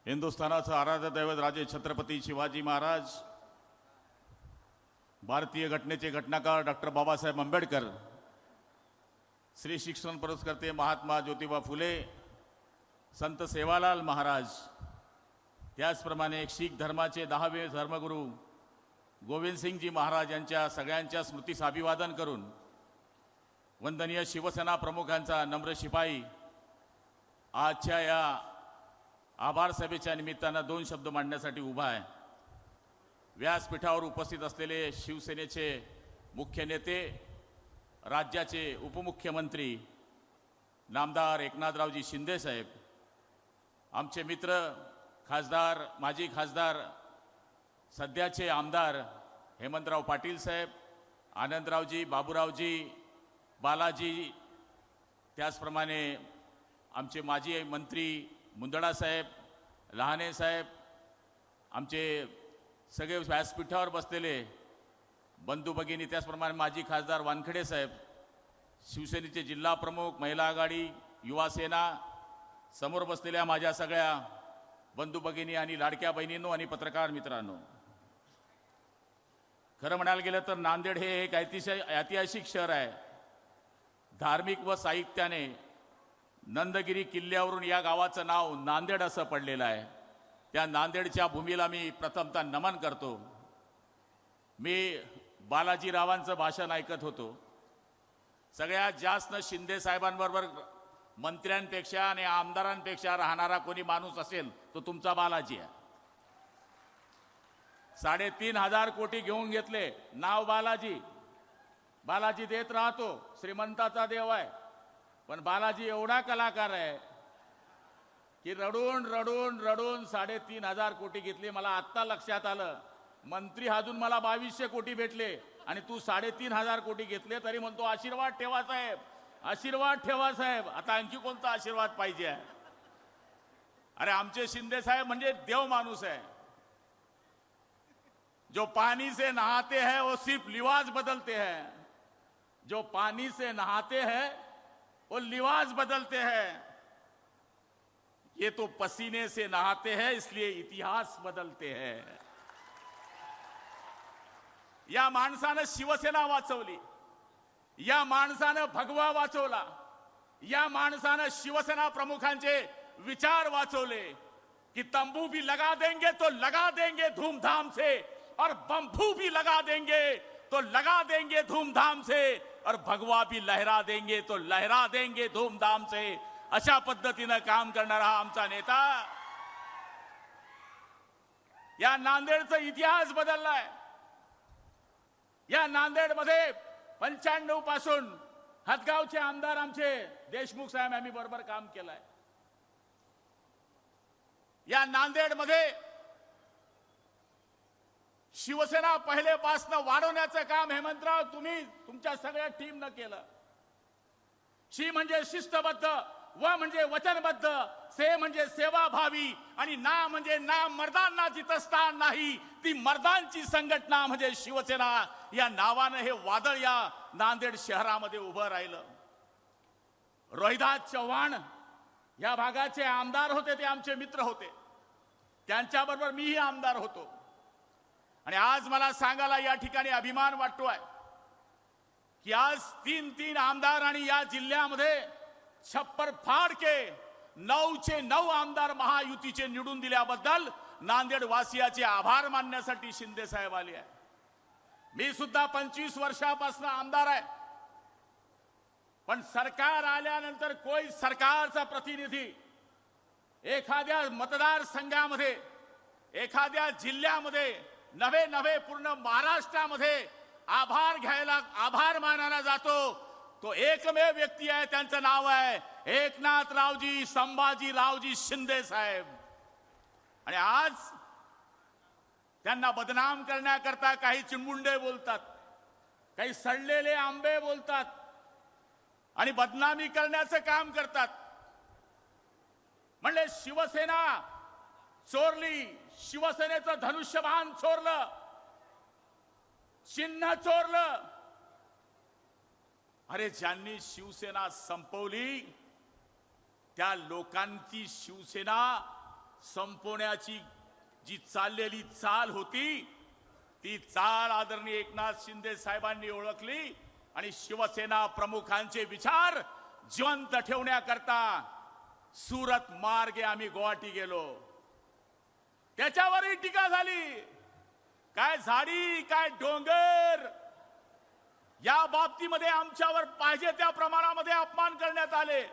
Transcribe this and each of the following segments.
हिंदुस्थानाचं आराध्य दैवत राजे छत्रपती शिवाजी महाराज, भारतीय घटनेचे घटनाकार डॉक्टर बाबासाहेब आंबेडकर, श्री शिक्षण पुरस्कर्ते महात्मा ज्योतिबा फुले, संत सेवालाल महाराज, त्याचप्रमाणे शीख धर्माचे 10वे धर्मगुरू गोविंदसिंगजी महाराज यांच्या सगळ्यांच्या स्मृतीस अभिवादन करून वंदनीय शिवसेना प्रमुखांचा नम्र शिपाई आजच्या या आभार सभेच्या निमित्तानं 2 शब्द मांडण्यासाठी उभा आहे। व्यासपीठावर उपस्थित असलेले शिवसेनेचे मुख्य नेते, राज्याचे उपमुख्यमंत्री नामदार एकनाथरावजी शिंदे साहेब, आमचे मित्र खासदार, माजी खासदार, सध्याचे आमदार हेमंतराव पाटील साहेब, आनंदरावजी, बाबूरावजी, बालाजी, त्याचप्रमाणे आमचे माजी मंत्री मुंदडा साहेब, लहाने साहेब, आमचे सगळे व्यासपीठावर बसलेले बंधू भगिनी, त्याचप्रमाणे माजी खासदार वानखेडे साहेब, शिवसेनेचे जिल्हा प्रमुख, महिला आघाडी, युवा सेना, समोर बसलेल्या माझ्या सगळ्या बंधू भगिनी आणि लाडक्या बहिणींनो आणि पत्रकार मित्रांनो, खरं म्हणायला गेलं तर नांदेड हे एक ऐतिहासिक शहर आहे। धार्मिक व साहित्याने नंदगिरी किल्ल्यावरून या गावाचं नाव नांदेड असं पडलेलं आहे। त्या नांदेडच्या भूमीला मी प्रथमतः नमन करतो। मी बालाजीरावांचं भाषण ऐकत होतो। सगळ्यात जास्त शिंदे साहेबांबरोबर मंत्र्यांपेक्षा आणि आमदारांपेक्षा राहणारा कोणी माणूस असेल तो तुमचा बालाजी आहे। 3,500 कोटी घेऊन घेतले, नाव बालाजी, बालाजी देत राहतो, श्रीमंताचा देव आहे। पण बालाजी एवढा कलाकार आहे की रडून रडून रडून 3,500 कोटी घेतले। मला आत्ता लक्षात आलं, मंत्री हाजून मला 2200 कोटी भेटले आणि तू 3,500 कोटी घेतले तरी म्हणतो आशीर्वाद ठेवा साहेब, आशीर्वाद ठेवा साहेब। आता आणखी कोणता आशीर्वाद पाहिजे आहे? अरे आमचे शिंदे साहेब म्हणजे देव माणूस आहे। जो पानी से नहाते हैं वो सिर्फ लिबास बदलते हैं, जो पानी से नहाते हैं वो लिबास बदलते हैं, ये तो पसीने से नहाते हैं इसलिए इतिहास बदलते हैं। या माणसानं शिवसेना वाचवली, या माणसानं भगवा वाचवला, या माणसानं शिवसेना प्रमुखांचे विचार वाचवले की तंबू भी लगा देंगे तो लगा देंगे धूमधाम से, और बंबू भी लगा देंगे तो लगा देंगे धूमधाम से, और भगवा भी लहरा देंगे तो लहरा देंगे धूमधाम से। अशा पद्धतीनं काम करणारा आमचा नेता या नांदेडचा इतिहास बदललाय। या नांदेडमध्ये 95 पासून हदगावचे आमदार आमचे देशमुख साहेब आम्ही बरोबर काम केलंय। या नांदेडमध्ये शिवसेना पहिलेपासून वाढवण्याचं काम हेमंतराव तुम्ही तुमच्या सगळ्या टीमनं केलं। शी म्हणजे शिस्तबद्ध, व म्हणजे वचनबद्ध, से म्हणजे सेवाभावी, आणि ना म्हणजे ना मर्दांना जिथं स्थान नाही ती मर्दांची संघटना म्हणजे शिवसेना। या नावानं हे वादळ या नांदेड शहरामध्ये उभं राहिलं। रोहिदास चव्हाण या भागाचे आमदार होते, ते आमचे मित्र होते, त्यांच्याबरोबर मीही आमदार होतो। आणि आज मला सांगायला या ठिकाणी अभिमान वाटतोय की आज 3 आमदार आणि या जिल्ह्यामध्ये छप्पर फाड के 9चे 9 आमदार महायुतीचे निवडून दिल्याबद्दल नांदेड वासियाचे आभार मानण्यासाठी शिंदे साहेब आले आहे। मी सुद्धा 25 वर्षापासून आमदार आहे, पण सरकार आल्यानंतर कोई सरकारचा प्रतिनिधी एखाद्या मतदारसंघामध्ये, एखाद्या जिल्ह्यामध्ये नवे पूर्ण महाराष्ट्रामध्ये आभार घ्यायला, आभार मानायला जातो तो एकमेव व्यक्ती आहे, त्यांचं नाव आहे एकनाथरावजी संभाजीरावजी शिंदे साहेब। आणि आज त्यांना बदनाम करण्याकरता काही चिमुंडे बोलतात, काही सडलेले आंबे बोलतात आणि बदनामी करण्याचं काम करतात। म्हणले शिवसेना चोरली, शिवसेनेचं धनुष्यबाण चोरलं, चिन्ह चोरलं। अरे ज्यांनी शिवसेना संपवली त्या लोकांची शिवसेना संपवण्याची जी चाललेली चाल होती ती चाल आदरणीय एकनाथ शिंदे साहेबांनी ओळखली आणि शिवसेना प्रमुखांचे विचार जिवंत ठेवण्याकरता सुरत मार्गे आम्ही गुवाहाटी गेलो. त्याच्यावरही टीका झाली. काय झाडी काय डोंगर या बाबतीमध्ये आमच्यावर पाहिजे त्या प्रमाणामध्ये अपमान करण्यात आले.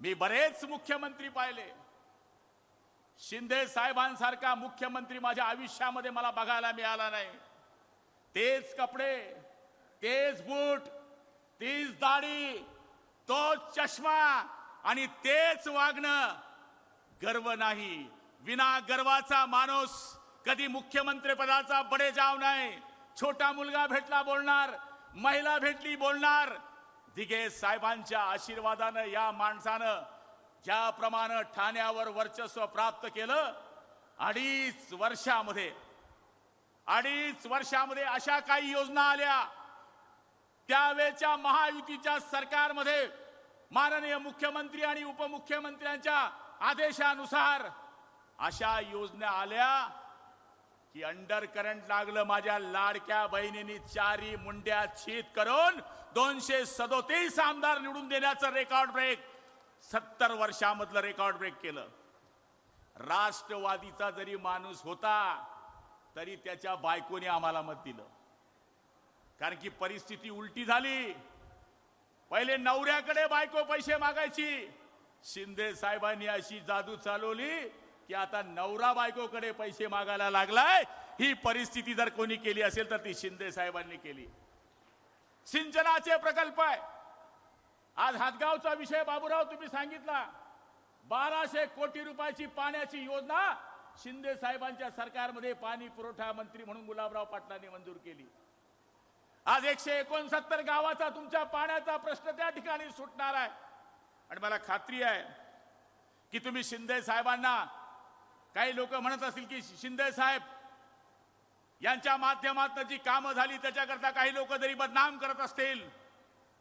मी बरेच मुख्यमंत्री पाहिले. शिंदे साहेबांसारखा मुख्यमंत्री माझ्या आयुष्यामध्ये मला बघायला मिळाला नाही. तेच कपडे, तेच बूट, तीच दाढी, तोच चष्मा आणि तेच वागणं. गर्व नाही. विना गर्वाचा माणूस कधी मुख्यमंत्री पदाचा बडेजाव नाही. छोटा मुलगा भेटला बोलणार, महिला भेटली बोलणार. दिघे साहेबांच्या आशीर्वादानं या माणसानं ज्याप्रमाणे ठाण्यावर वर्चस्व प्राप्त केलं, अडीच वर्षामध्ये अशा काही योजना आल्या. त्यावेळच्या महायुतीच्या सरकारमध्ये माननीय मुख्यमंत्री आणि उपमुख्यमंत्र्यांच्या आदेशानुसार अशा योजना आल्या की अंडर करंट लागलं. माझ्या लाडक्या बहिणींनी चारी मुंड्या छीत करून 237 आमदार निवडून देण्याचं रेकॉर्ड ब्रेक 70 वर्षामधलं रेकॉर्ड ब्रेक केलं. राष्ट्रवादीचा जरी माणूस होता तरी त्याच्या बायकोने आम्हाला मत दिलं. कारण की परिस्थिती उलटी झाली. पहिले नवऱ्याकडे बायको पैसे मागायची. शिंदे साहेबांनी अशी जादू चालवली की आता नवरा बायकोकडे पैसे मागायला लागलाय. ही परिस्थिती जर कोणी केली असेल तर ती शिंदे साहेबांनी केली. सिंचनाचे प्रकल्प आहे. आज हातगावचा विषय बाबूराव तुम्ही सांगितला. 1200 कोटी रुपयाची पाण्याची योजना शिंदे साहेबांच्या सरकारमध्ये पाणी पुरवठा मंत्री म्हणून गुलाबराव पाटलांनी मंजूर केली. आज 169 गावाचा तुमच्या पाण्याचा प्रश्न त्या ठिकाणी सुटणार आहे. आणि मला खात्री आहे की तुम्ही शिंदे साहेबांना, काही लोक म्हणत असतील की शिंदे साहेब यांच्या माध्यमातून जी कामं झाली त्याच्याकरता काही लोक जरी बदनाम करत असतील,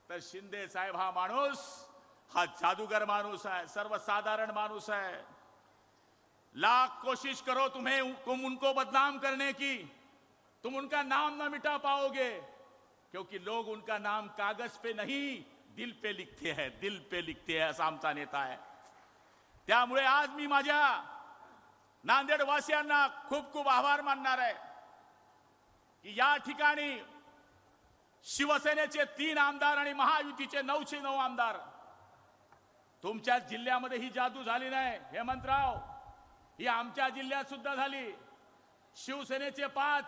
तर शिंदे साहेब हा माणूस हा जादूगर माणूस है, सर्वसाधारण माणूस है. लाख कोशिश करो तुम उनको बदनाम करने की, तुम उनका नाम न मिटा पाओगे, क्योंकि लोग उनका नाम कागज पे नहीं दिल पे लिखते हैं, दिल पे लिखते हैं. असा आमचा नेता आहे. त्यामुळे आज मी माझ्या नांदेड वासियांना खूप खूप आभार मानणार आहे की या ठिकाणी शिवसेनेचे 3 आमदार आणि महायुतीचे 909 आमदार. तुमच्या जिल्ह्यामध्ये ही जादू झाली नाही हेमंतराव, ही आमच्या जिल्ह्यात सुद्धा झाली. शिवसेनेचे 5,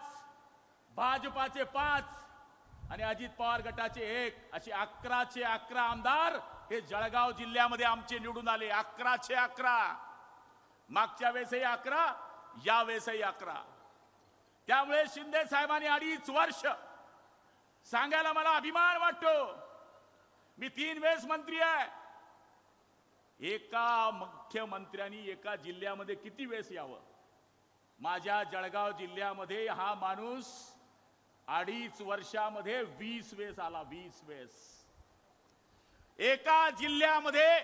भाजपाचे 5 आणि अजित पवार गटाचे 1 अशी 11चे 11 आमदार हे जळगाव जिल्ह्यामध्ये आमचे निवडून आले. 11चे 11. मागच्या वेळेसही 11, या वेळेसही 11. त्यामुळे शिंदे साहेबांनी 2.5 वर्ष, सांगायला मला अभिमान वाटतो, मी 3 वेळेस मंत्री आहे. एका मुख्यमंत्र्यांनी एका जिल्ह्यामध्ये किती वेळेस यावं? माझ्या जळगाव जिल्ह्यामध्ये हा माणूस 2.5 वर्षामध्ये 20 वेळेस आला. 20 वेळेस एका जिल्ह्यामध्ये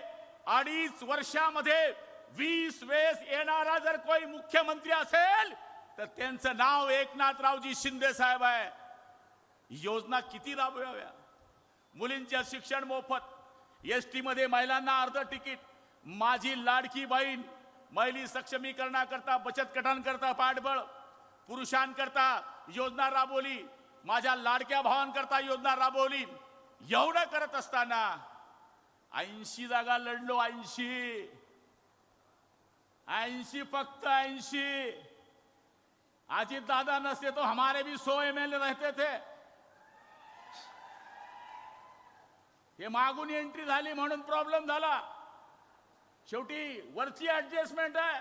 2.5 वर्षामध्ये 20 वेळेस येणारा जर कोणी मुख्यमंत्री असेल तर त्यांचं नाव एकनाथरावजी शिंदे साहेब आहे. योजना किती राबवाव्या? मुलींचे शिक्षण मोफत, एसटी मध्ये महिलांना अर्ध तिकीट, माझी लाडकी बहीण, महिला सक्षमीकरणाकरता, बचत गटांकरता पाठबळ, पुरुषांकरता योजना राबवली, माझ्या लाडक्या भावांकरता योजना राबवली. एवढं करत असताना 80 जागा लढलो. 80 फक्त 80. अजित दादा नसते तो हमारे भी 100 MLA रहते थे. हे मागून एंट्री झाली म्हणून प्रॉब्लेम झाला. शेवटी वरची ऍडजस्टमेंट आहे.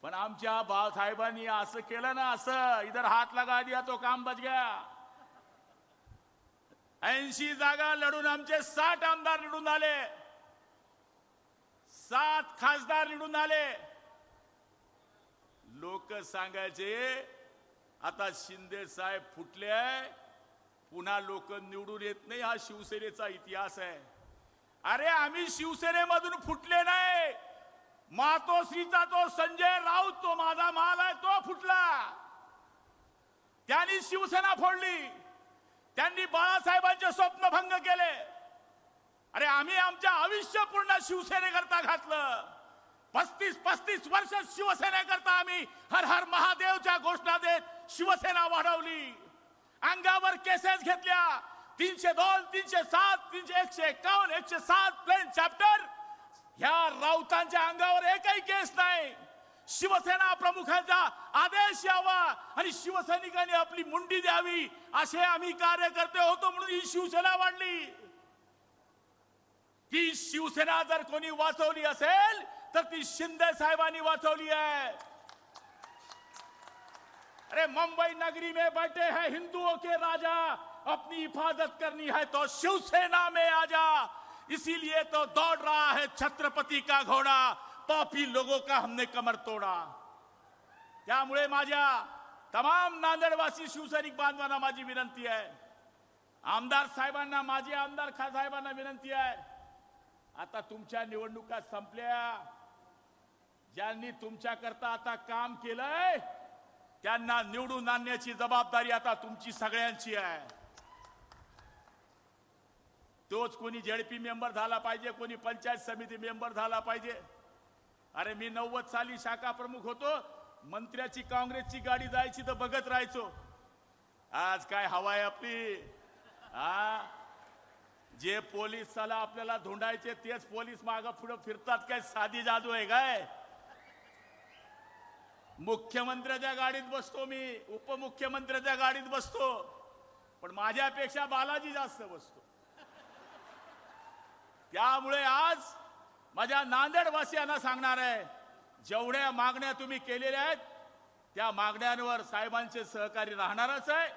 पण आमच्या बाळासाहेबांनी असं केलं ना, असं इधर हात लगा दिया तो काम बच गया. 80 जागा लढून आमचे 60 आमदार निवडून आले, 7 खासदार निवडून आले. लोक सांगायचे आता शिंदे साहेब फुटले आहे, पुन्हा लोक निवडून येत नाही. हा शिवसेनेचा इतिहास आहे. अरे आम्ही शिवसेनेमधून फुटले नाही. मातोश्रीचा तो संजय राऊत, तो माझा माल आहे, तो फुटला. त्यांनी शिवसेना फोडली. त्यांनी बाळासाहेबांचे स्वप्नभंग केले. अरे आम्ही आमच्या आयुष्य पूर्ण शिवसेनेकरता घातलं. 35 वर्ष शिवसेनेकरता आम्ही हर हर महादेवच्या घोषणा देत शिवसेना वाढवली. अंगावर केसेस घेतल्या. 302, 307, 151, 107 प्लेन चॅप्टर. ह्या राऊतांच्या अंगावर एकही केस नाही. शिवसेना प्रमुखांचा आदेश यावा आणि शिवसैनिकांनी आपली मुंडी द्यावी असे आम्ही कार्यकर्ते होतो, म्हणून ही शिवसेना वाढली. ती शिवसेना जर कोणी वाचवली असेल तर ती शिंदे साहेबांनी वाचवली आहे. अरे मुंबई नगरी में बैठे हैं हिंदुओं के राजा, अपनी हिफाजत करनी है तो शिवसेना में आजा. इसीलिए तो दौड़ रहा है छत्रपति का घोड़ा, पापी लोगों का हमने कमर तोड़ा. त्यामुळे माझ्या तमाम नांदेडवासी शिवसैनिक बांधवांना माझी विनंती आहे, आमदार साहेबांना, माजी आमदार साहेबांना विनंती आहे, आता तुमच्या निवडणुका संपल्या. ज्यांनी तुमच्याकरता आता काम केलंय त्यांना निवडून आणण्याची जबाबदारी आता तुमची सगळ्यांची आहे. तोच कोणी जेडपी मेंबर झाला पाहिजे, कोणी पंचायत समिती मेंबर झाला पाहिजे. अरे मी 90 साली शाखा प्रमुख होतो. मंत्र्याची काँग्रेसची गाडी जायची तर बघत राहायचो. आज काय हवाय आपली. जे पोलीस साला आपल्याला धुंडायचे तेच पोलीस मागं पुढे फिरतात. काय साधी जादू आहे काय. मुख्यमंत्र्याच्या गाडीत बसतो मी, उपमुख्यमंत्र्याच्या गाडीत बसतो, पण माझ्यापेक्षा बालाजी जास्त बसतो. त्यामुळे आज माझ्या नांदेडवासियांना सांगणार आहे, जेवढ्या मागण्या तुम्ही केलेल्या आहेत त्या मागण्यांवर साहेबांचे सहकारी राहणारच आहे.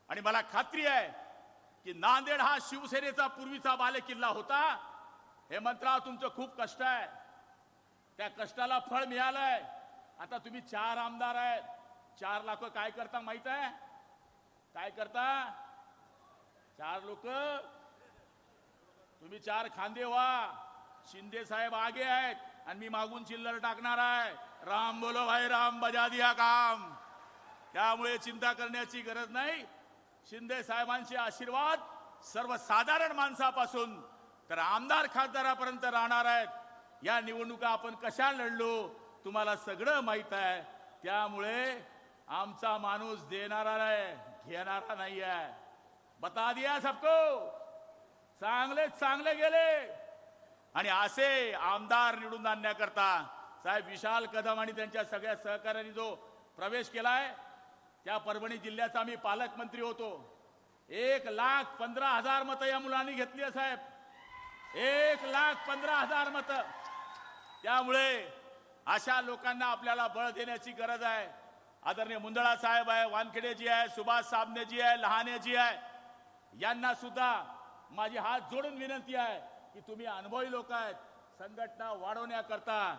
आणि मला खात्री आहे की नांदेड हा शिवसेनेचा पूर्वीचा बालेकिल्ला होता. हेमंतराव तुमचं खूप कष्ट आहे, त्या कष्टाला फळ मिळालंय. आता तुम्ही 4 आमदार आहेत. 4 लोक काय करता माहित आहे? काय करता? 4 लोक तुम्ही 4 खांदे व्हा. शिंदे साहेब आगे आहेत आणि मी मागून चिल्लर टाकणार आहे. राम बोलो भाई राम, बजा दिया काम. त्यामुळे चिंता करण्याची गरज नाही. शिंदे साहेबांचे आशीर्वाद सर्वसाधारण माणसापासून तर आमदार खासदारापर्यंत राहणार आहेत. या निवडणुका आपण कशा लढलो तुम्हाला सगळं माहित आहे. त्यामुळे आमचा माणूस देणारा आहे, घेणारा नाही आहे. बता दिया सबको. चांगले गेले. आणि असे आमदार निवडून आणण्याकरता साहेब विशाल कदम आणि त्यांच्या सगळ्या सहकार्याने जो प्रवेश केलाय, त्या परभणी जिल्ह्याचा मी पालकमंत्री होतो. 1,15,000 मतं या मुलांनी घेतली आहे साहेब. 1,15,000 मतं. त्यामुळे अशा लोकांना आपल्याला बळ देण्याची गरज आहे. आदरणीय मुंदळा साहेब आहे, वानखेडेजी आहे, सुभाष साबणेजी आहे, लहानेजी आहे, यांना सुद्धा माझी हात जोडून विनंती आहे की तुम्ही अनुभवी लोक आहेत. संघटना वाढवण्याकरता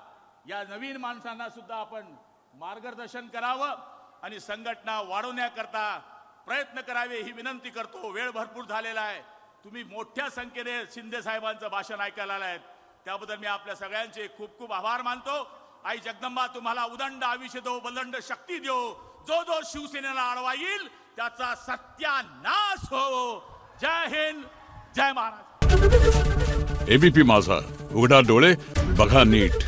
या नवीन माणसांना सुद्धा आपण मार्गदर्शन करावं आणि संघटना वाढवण्याकरता प्रयत्न करावे ही विनंती करतो. वेळ भरपूर झालेला आहे. तुम्ही मोठ्या संख्येने शिंदे साहेबांचं भाषण ऐकायला आलात, त्याबद्दल मी आपल्या सगळ्यांचे खूप खूप आभार मानतो. आई जगदंबा तुम्हाला उदंड आयुष्य दो, बलंड शक्ती देव. जो शिवसेनेला अडवा येईल त्याचा सत्यानाश हो. जय हिंद, जय महाराष्ट्र. एबीपी माझा, उघडा डोळे बघा नीट.